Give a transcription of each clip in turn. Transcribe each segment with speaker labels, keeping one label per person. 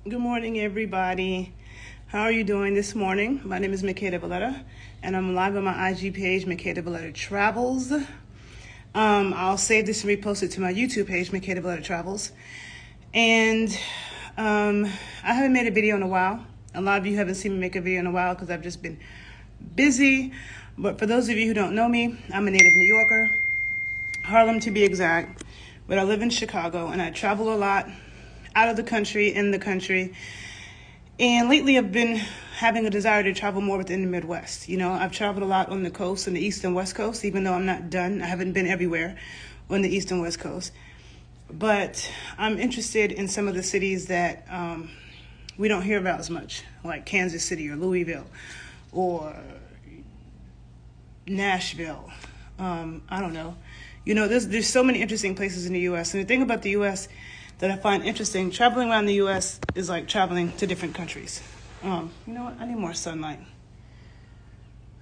Speaker 1: Good morning, everybody. How are you doing this morning? My name is Makeda Valletta, and I'm live on my IG page, Makeda Valletta Travels. I'll save this and repost it to my YouTube page, Makeda Valletta Travels. And I haven't made a video in a while. A lot of you haven't seen me make a video in a while because I've just been busy. But for those of you who don't know me, I'm a native New Yorker, Harlem to be exact. But I live in Chicago, and I travel a lot, out of the country, in the country. And lately I've been having a desire to travel more within the Midwest. You know, I've traveled a lot on the coast, on the East and West Coast, even though I'm not done. I haven't been everywhere on the East and West Coast. But I'm interested in some of the cities that we don't hear about as much, like Kansas City or Louisville or Nashville. I don't know. You know, there's so many interesting places in the U.S. And the thing about the U.S. that I find interesting, traveling around the U.S. is like traveling to different countries. You know what? I need more sunlight.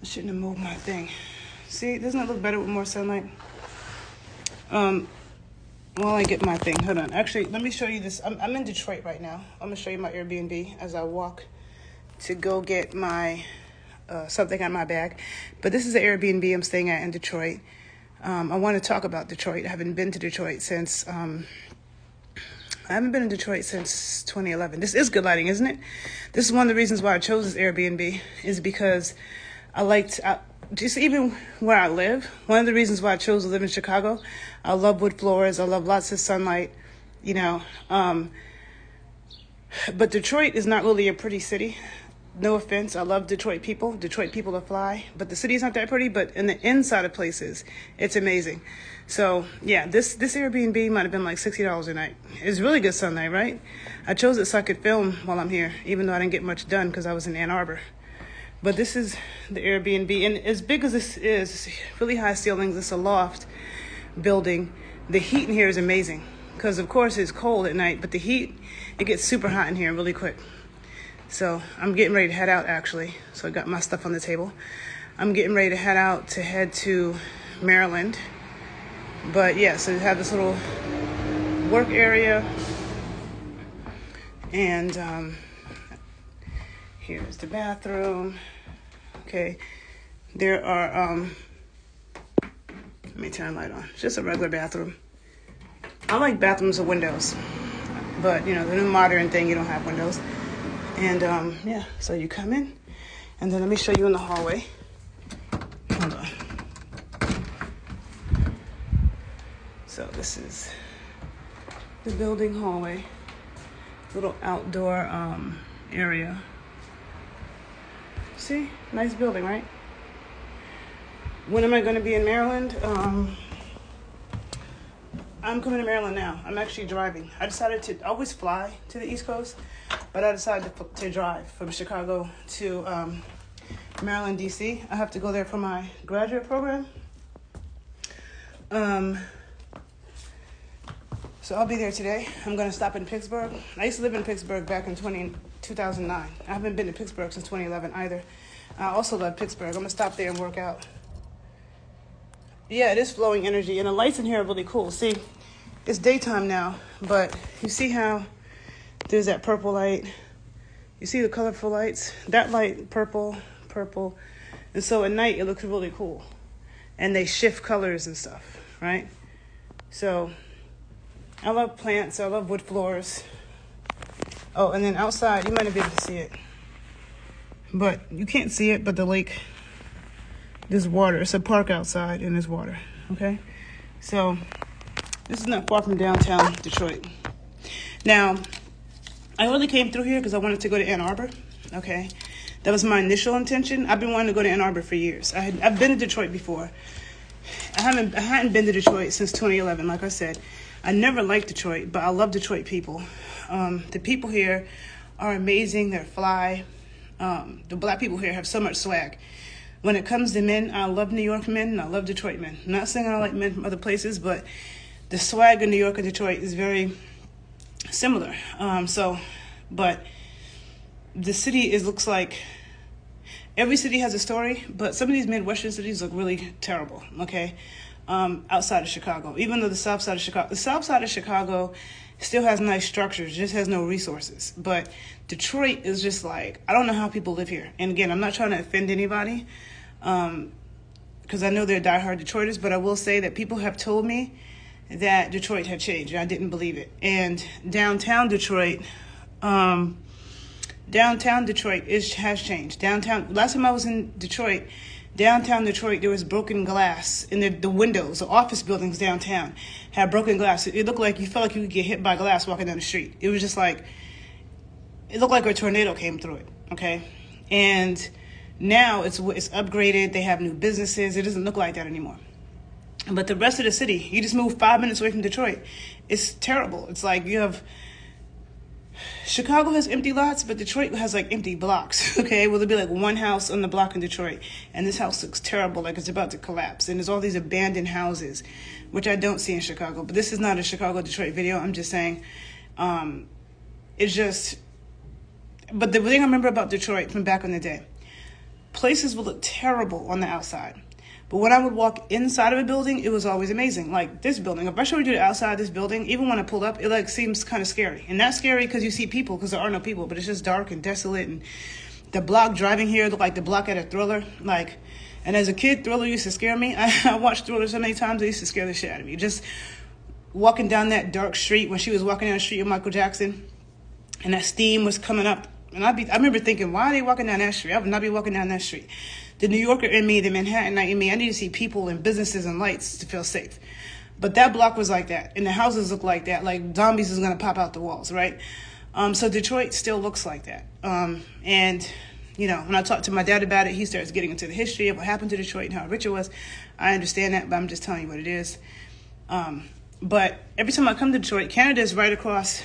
Speaker 1: I shouldn't have moved my thing. See, doesn't it look better with more sunlight? While I get my thing, hold on. Actually, let me show you this. I'm in Detroit right now. I'm gonna show you my Airbnb as I walk to go get my something out of my bag. But this is the Airbnb I'm staying at in Detroit. I want to talk about Detroit. I haven't been to Detroit since. I haven't been in Detroit since 2011. This is good lighting, isn't it? This is one of the reasons why I chose this Airbnb, is because I liked, just even where I live, one of the reasons why I chose to live in Chicago, I love wood floors, I love lots of sunlight, you know. But Detroit is not really a pretty city. No offense, I love Detroit people. Detroit people are fly, but the city's not that pretty, but in the inside of places, it's amazing. So yeah, this Airbnb might have been like $60 a night. It's really good sunlight, right? I chose it so I could film while I'm here, even though I didn't get much done because I was in Ann Arbor. But this is the Airbnb, and as big as this is, really high ceilings, it's a loft building. The heat in here is amazing because of course it's cold at night, but the heat, it gets super hot in here really quick. So I'm getting ready to head out, actually. So I got my stuff on the table. I'm getting ready to head to Maryland. But yeah, so you have this little work area. And here's the bathroom. Okay, there are, let me turn the light on. It's just a regular bathroom. I like bathrooms with windows. But, you know, the new modern thing, you don't have windows. And yeah, so you come in, and then let me show you in the hallway. Hold on. So this is the building hallway, little outdoor area. See, nice building, right? When am I going to be in Maryland? I'm coming to Maryland now. I'm actually driving. I decided to always fly to the East Coast, but I decided to drive from Chicago to Maryland, D.C. I have to go there for my graduate program. So I'll be there today. I'm going to stop in Pittsburgh. I used to live in Pittsburgh back in 2009. I haven't been to Pittsburgh since 2011 either. I also love Pittsburgh. I'm going to stop there and work out. Yeah, it is flowing energy, and the lights in here are really cool. See, it's daytime now, but you see how there's that purple light. You see the colorful lights? That light, purple. And so at night, it looks really cool. And they shift colors and stuff, right? So I love plants. I love wood floors. Oh, and then outside, you might not be able to see it. But you can't see it, but the lake, there's water. It's a park outside, and there's water, okay? So this is not far from downtown Detroit. Now, I really came through here because I wanted to go to Ann Arbor, okay? That was my initial intention. I've been wanting to go to Ann Arbor for years. I've been to Detroit before. I hadn't been to Detroit since 2011, like I said. I never liked Detroit, but I love Detroit people. The people here are amazing. They're fly. The black people here have so much swag. When it comes to men, I love New York men and I love Detroit men. I'm not saying I like men from other places, but the swag in New York and Detroit is very similar. But the city looks like every city has a story, but some of these Midwestern cities look really terrible, okay? Outside of Chicago, even though the south side of Chicago Still has nice structures, just has no resources. But Detroit is just like, I don't know how people live here. And again, I'm not trying to offend anybody, because I know they're diehard Detroiters, but I will say that people have told me that Detroit had changed. I didn't believe it. And downtown Detroit has changed. Downtown, last time I was in Detroit, downtown Detroit, there was broken glass in the windows. The office buildings downtown had broken glass. It looked like you felt like you could get hit by glass walking down the street. It was just like, it looked like a tornado came through it, okay? And now it's upgraded. They have new businesses. It doesn't look like that anymore. But the rest of the city, you just move 5 minutes away from Detroit. It's terrible. It's like you have, Chicago has empty lots, but Detroit has like empty blocks, okay? Well, there'll be like one house on the block in Detroit, and this house looks terrible, like it's about to collapse. And there's all these abandoned houses, which I don't see in Chicago. But this is not a Chicago-Detroit video. I'm just saying, it's just, but the thing I remember about Detroit from back in the day, places would look terrible on the outside. But when I would walk inside of a building, it was always amazing. Like this building, if I showed you the outside of this building, even when I pulled up, it like seems kind of scary. And not scary because you see people, because there are no people, but it's just dark and desolate. And the block driving here looked like the block at a Thriller. Like, and as a kid, Thriller used to scare me. I watched Thriller so many times, it used to scare the shit out of me. Just walking down that dark street, when she was walking down the street with Michael Jackson, and that steam was coming up. And I remember thinking, why are they walking down that street? I would not be walking down that street. The New Yorker in me, the Manhattanite in me, I need to see people and businesses and lights to feel safe. But that block was like that, and the houses look like that, like zombies is going to pop out the walls, right? So Detroit still looks like that. And, you know, when I talked to my dad about it, he starts getting into the history of what happened to Detroit and how rich it was. I understand that, but I'm just telling you what it is. But every time I come to Detroit, Canada is right across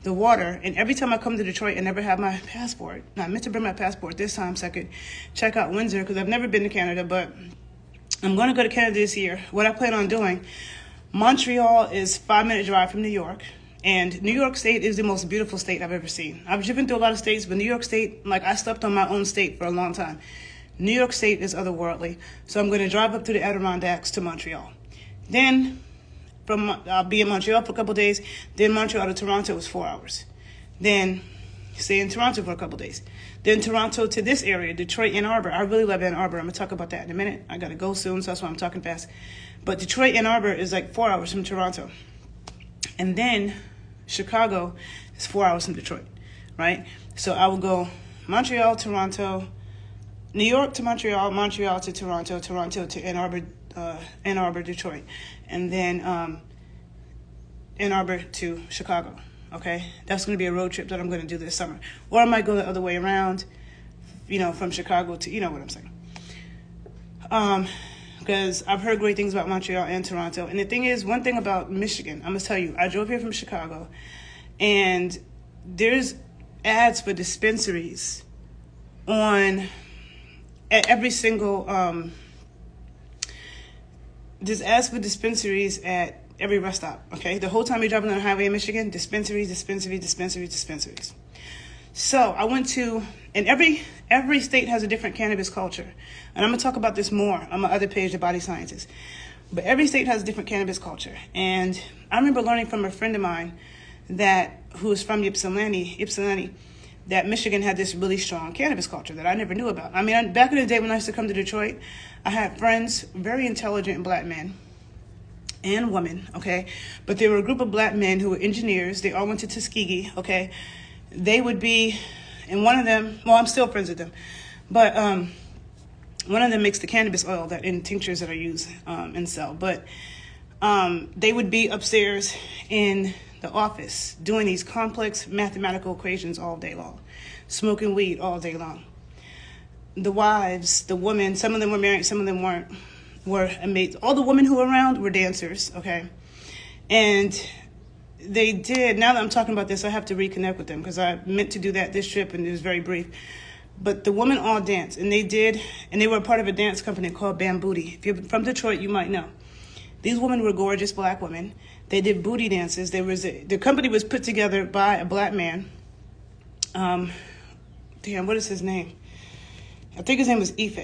Speaker 1: the water, and every time I come to Detroit, I never have my passport. Now, I meant to bring my passport this time so I could check out Windsor, because I've never been to Canada, but I'm going to go to Canada this year. What I plan on doing, Montreal is 5-minute drive from New York, and New York State is the most beautiful state I've ever seen. I've driven through a lot of states, but New York State, like I slept on my own state for a long time. New York State is otherworldly, so I'm going to drive up to the Adirondacks to Montreal. Then I'll be in Montreal for a couple of days. Then Montreal to Toronto is 4 hours. Then stay in Toronto for a couple of days. Then Toronto to this area, Detroit, Ann Arbor. I really love Ann Arbor. I'm going to talk about that in a minute. I got to go soon, so that's why I'm talking fast. But Detroit, Ann Arbor is like 4 hours from Toronto. And then Chicago is 4 hours from Detroit, right? So I will go Montreal, Toronto, New York to Montreal, Montreal to Toronto, Toronto to Ann Arbor, Detroit, and then Ann Arbor to Chicago, okay? That's going to be a road trip that I'm going to do this summer. Or I might go the other way around, you know, from Chicago to, you know what I'm saying. Because I've heard great things about Montreal and Toronto. And the thing is, one thing about Michigan, I'm going to tell you, I drove here from Chicago, and there's ads for dispensaries at every single, there's ads for dispensaries at every rest stop, okay? The whole time you're driving on the highway in Michigan, dispensaries. So I went to, and every state has a different cannabis culture. And I'm going to talk about this more on my other page, The Body Scientist. But every state has a different cannabis culture. And I remember learning from a friend of mine who was from Ypsilanti, that Michigan had this really strong cannabis culture that I never knew about. I mean, back in the day when I used to come to Detroit, I had friends, very intelligent black men and women, okay? But there were a group of black men who were engineers. They all went to Tuskegee, okay? They would be, and one of them, well, I'm still friends with them, but one of them makes the cannabis oil that in tinctures that I use and sell. But they would be upstairs in the office doing these complex mathematical equations all day long, smoking weed all day long. The wives, the women, some of them were married, some of them weren't, were maids. All the women who were around were dancers, okay? And they did, now that I'm talking about this, I have to reconnect with them because I meant to do that this trip and it was very brief. But the women all danced, and they were a part of a dance company called Bambooty. If you're from Detroit, you might know. These women were gorgeous black women. They did booty dances. The company was put together by a black man. What is his name? I think his name was Ife,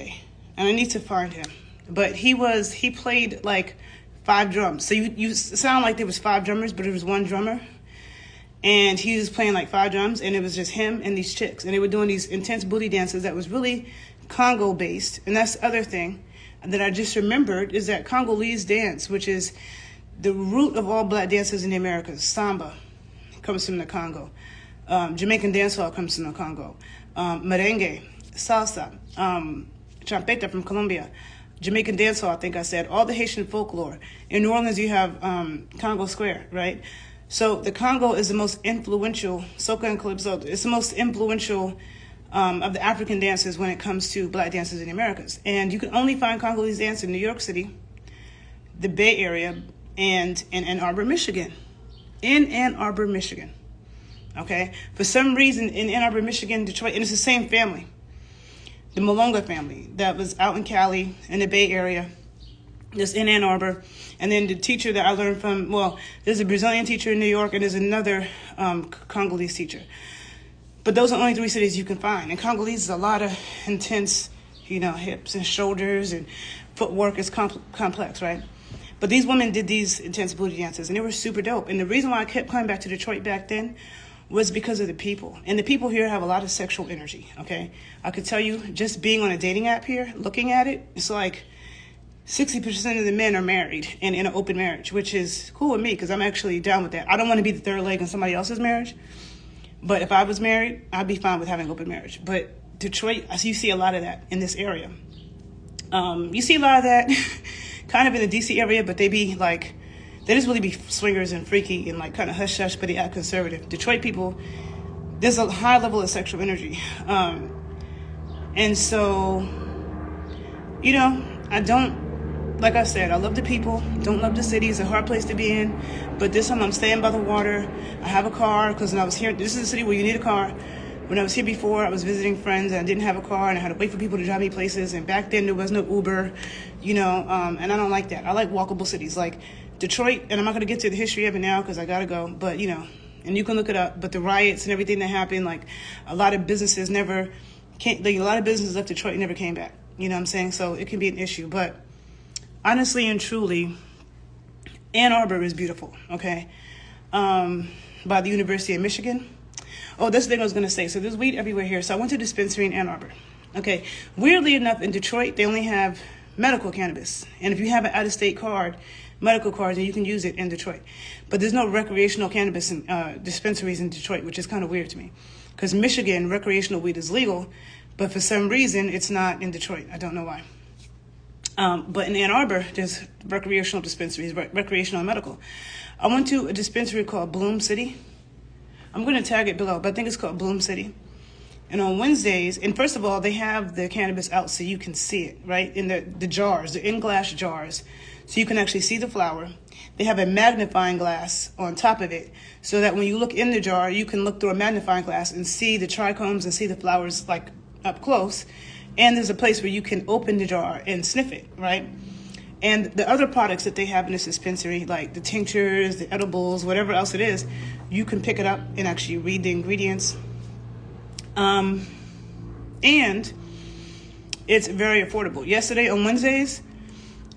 Speaker 1: and I need to find him. But he played like 5 drums. So you sound like there was 5 drummers, but it was one drummer. And he was playing like 5 drums, and it was just him and these chicks. And they were doing these intense booty dances that was really Congo-based. And that's the other thing that I just remembered is that Congolese dance, which is the root of all black dances in the Americas. Samba comes from the Congo. Jamaican dancehall comes from the Congo. Merengue, salsa, champeta from Colombia. Jamaican dancehall, I think I said. All the Haitian folklore. In New Orleans, you have Congo Square, right? So the Congo is the most influential, soca and calypso, it's the most influential of the African dances when it comes to black dances in the Americas. And you can only find Congolese dance in New York City, the Bay Area, and in Ann Arbor, Michigan. In Ann Arbor, Michigan. Okay? For some reason, in Ann Arbor, Michigan, Detroit, and it's the same family. The Malonga family that was out in Cali, in the Bay Area, just in Ann Arbor. And then the teacher that I learned from, well, there's a Brazilian teacher in New York, and there's another Congolese teacher. But those are only 3 cities you can find. And Congolese is a lot of intense, hips and shoulders, and footwork is complex, right? But these women did these intense booty dances, and they were super dope. And the reason why I kept coming back to Detroit back then was because of the people. And the people here have a lot of sexual energy, okay? I could tell you, just being on a dating app here, looking at it, it's like 60% of the men are married and in an open marriage, which is cool with me because I'm actually down with that. I don't want to be the third leg in somebody else's marriage. But if I was married, I'd be fine with having an open marriage. But Detroit, you see a lot of that in this area. You see a lot of that kind of in the D.C. area, but they just really be swingers and freaky and like kind of hush-hush, but they act conservative. Detroit people, there's a high level of sexual energy. And so, I don't, like I said, I love the people, don't love the city. It's a hard place to be in. But this time I'm staying by the water. I have a car because when I was here, this is a city where you need a car. When I was here before, I was visiting friends and I didn't have a car and I had to wait for people to drive me places. And back then there was no Uber, and I don't like that. I like walkable cities like Detroit. And I'm not going to get to the history of it now because I got to go. But, and you can look it up. But the riots and everything that happened, like a lot of businesses left Detroit and never came back. You know what I'm saying? So it can be an issue. But honestly and truly, Ann Arbor is beautiful, okay? By the University of Michigan. Oh, that's the thing I was going to say. So there's weed everywhere here. So I went to a dispensary in Ann Arbor. Okay, weirdly enough, in Detroit, they only have medical cannabis. And if you have an out-of-state card, medical card, then you can use it in Detroit. But there's no recreational cannabis dispensaries in Detroit, which is kind of weird to me. Because Michigan, recreational weed is legal, but for some reason, it's not in Detroit. I don't know why. But in Ann Arbor, there's recreational dispensaries, recreational and medical. I went to a dispensary called Bloom City. I'm going to tag it below, but I think it's called Bloom City. And on Wednesdays, and first of all, they have the cannabis out so you can see it, right? In the jars, the in-glass jars, so you can actually see the flower. They have a magnifying glass on top of it so that when you look in the jar, you can look through a magnifying glass and see the trichomes and see the flowers like up close. And there's a place where you can open the jar and sniff it, right? And the other products that they have in this dispensary, like the tinctures, the edibles, whatever else it is, you can pick it up and actually read the ingredients. And it's very affordable. Yesterday on Wednesdays,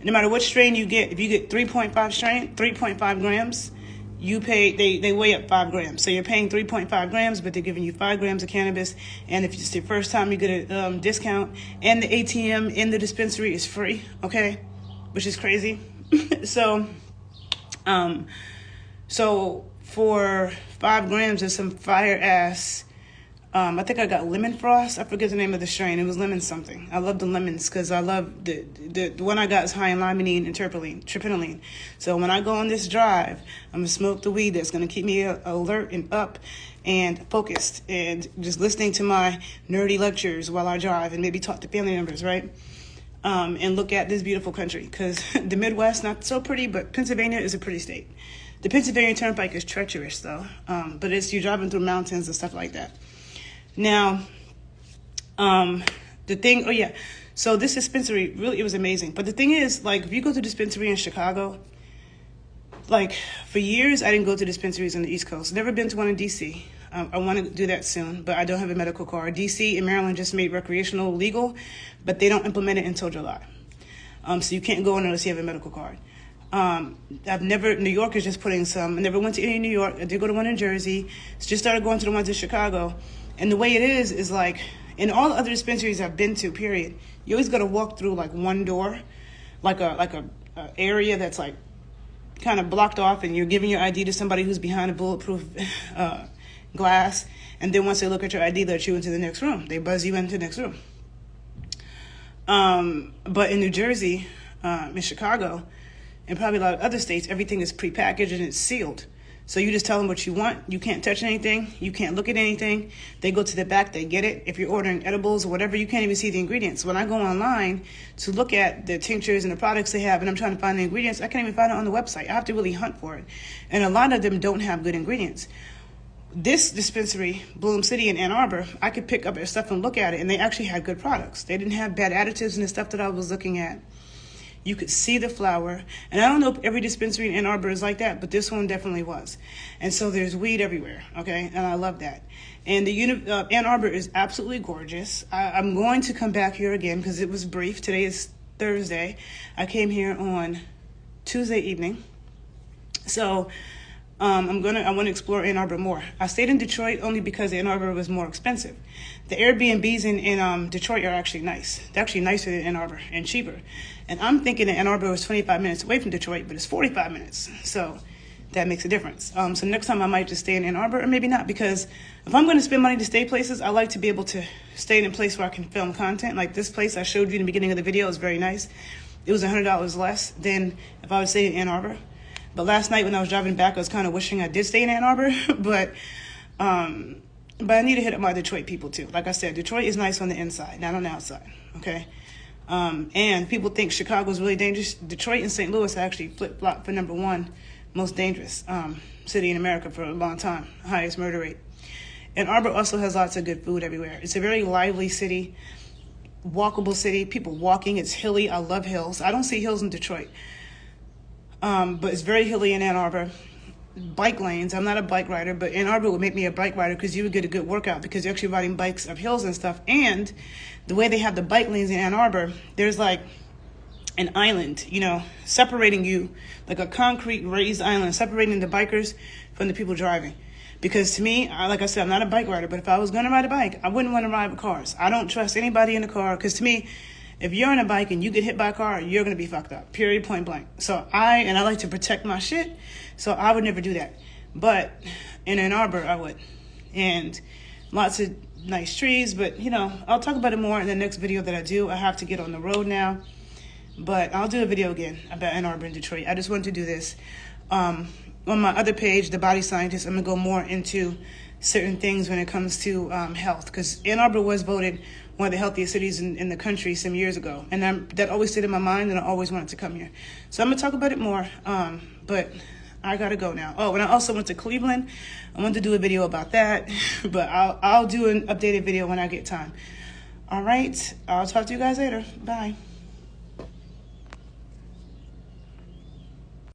Speaker 1: no matter what strain you get, if you get 3.5 grams, you pay, they weigh up 5 grams. So you're paying 3.5 grams, but they're giving you 5 grams of cannabis. And if it's your first time, you get a discount. And the ATM in the dispensary is free, okay? Which is crazy. So for 5 grams of some fire ass, I think I got lemon frost. I forget the name of the strain. It was lemon something. I love the lemons because I love the one I got is high in limonene and terpenoline. So when I go on this drive, I'm going to smoke the weed that's going to keep me alert and up and focused and just listening to my nerdy lectures while I drive and maybe talk to family members, right? And look at this beautiful country because the Midwest, not so pretty, but Pennsylvania is a pretty state. The Pennsylvania Turnpike is treacherous though, but you're driving through mountains and stuff like that. Now, so this dispensary, really, it was amazing. But the thing is, like, if you go to a dispensary in Chicago, like, for years, I didn't go to dispensaries on the East Coast. Never been to one in D.C. I want to do that soon, but I don't have a medical card. D.C. and Maryland just made recreational legal, but they don't implement it until July. So you can't go in unless you have a medical card. New York is just putting some. I never went to any in New York. I did go to one in Jersey. Just started going to the ones in Chicago. And the way it is like, in all the other dispensaries I've been to, period, you always got to walk through like one door, like a area that's like kind of blocked off, and you're giving your ID to somebody who's behind a bulletproof glass. And then once they look at your ID, they let you into the next room. They buzz you into the next room. But in New Jersey, in Chicago, and probably a lot of other states, everything is prepackaged and it's sealed. So you just tell them what you want. You can't touch anything. You can't look at anything. They go to the back, they get it. If you're ordering edibles or whatever, you can't even see the ingredients. When I go online to look at the tinctures and the products they have, and I'm trying to find the ingredients, I can't even find it on the website. I have to really hunt for it. And a lot of them don't have good ingredients. This dispensary, Bloom City in Ann Arbor, I could pick up their stuff and look at it, and they actually had good products. They didn't have bad additives in the stuff that I was looking at. You could see the flower. And I don't know if every dispensary in Ann Arbor is like that, but this one definitely was. And so there's weed everywhere, okay? And I love that. And the Ann Arbor is absolutely gorgeous. I'm going to come back here again because it was brief. Today is Thursday. I came here on Tuesday evening. So I want to explore Ann Arbor more. I stayed in Detroit only because Ann Arbor was more expensive. The Airbnbs in Detroit are actually nice. They're actually nicer than Ann Arbor and cheaper. And I'm thinking that Ann Arbor was 25 minutes away from Detroit, but it's 45 minutes. So that makes a difference. So next time I might just stay in Ann Arbor, or maybe not, because if I'm going to spend money to stay places, I like to be able to stay in a place where I can film content. Like this place I showed you in the beginning of the video is very nice. It was $100 less than if I would stay in Ann Arbor. But last night when I was driving back, I was kind of wishing I did stay in Ann Arbor. But I need to hit up my Detroit people too. Like I said, Detroit is nice on the inside, not on the outside, okay? And people think Chicago is really dangerous. Detroit and St. Louis actually flip-flop for #1 most dangerous city in America for a long time, highest murder rate. And Arbor also has lots of good food everywhere. It's a very lively city, walkable city, people walking. It's hilly. I love hills. I don't see hills in Detroit. But it's very hilly in Ann Arbor. Bike lanes. I'm not a bike rider, but Ann Arbor would make me a bike rider because you would get a good workout because you're actually riding bikes up hills and stuff. And the way they have the bike lanes in Ann Arbor, there's like an island, separating you, like a concrete raised island, separating the bikers from the people driving. Because to me, like I said, I'm not a bike rider, but if I was going to ride a bike, I wouldn't want to ride with cars. I don't trust anybody in the car because to me, if you're on a bike and you get hit by a car, you're going to be fucked up, period, point blank. So I like to protect my shit, so I would never do that. But in Ann Arbor, I would. And lots of nice trees, but, I'll talk about it more in the next video that I do. I have to get on the road now, but I'll do a video again about Ann Arbor and Detroit. I just wanted to do this. On my other page, The Body Scientist, I'm going to go more into certain things when it comes to health, because Ann Arbor was voted one of the healthiest cities in the country some years ago. And that always stayed in my mind, and I always wanted to come here. So I'm going to talk about it more, but I got to go now. Oh, and I also went to Cleveland. I wanted to do a video about that, but I'll do an updated video when I get time. All right. I'll talk to you guys later. Bye.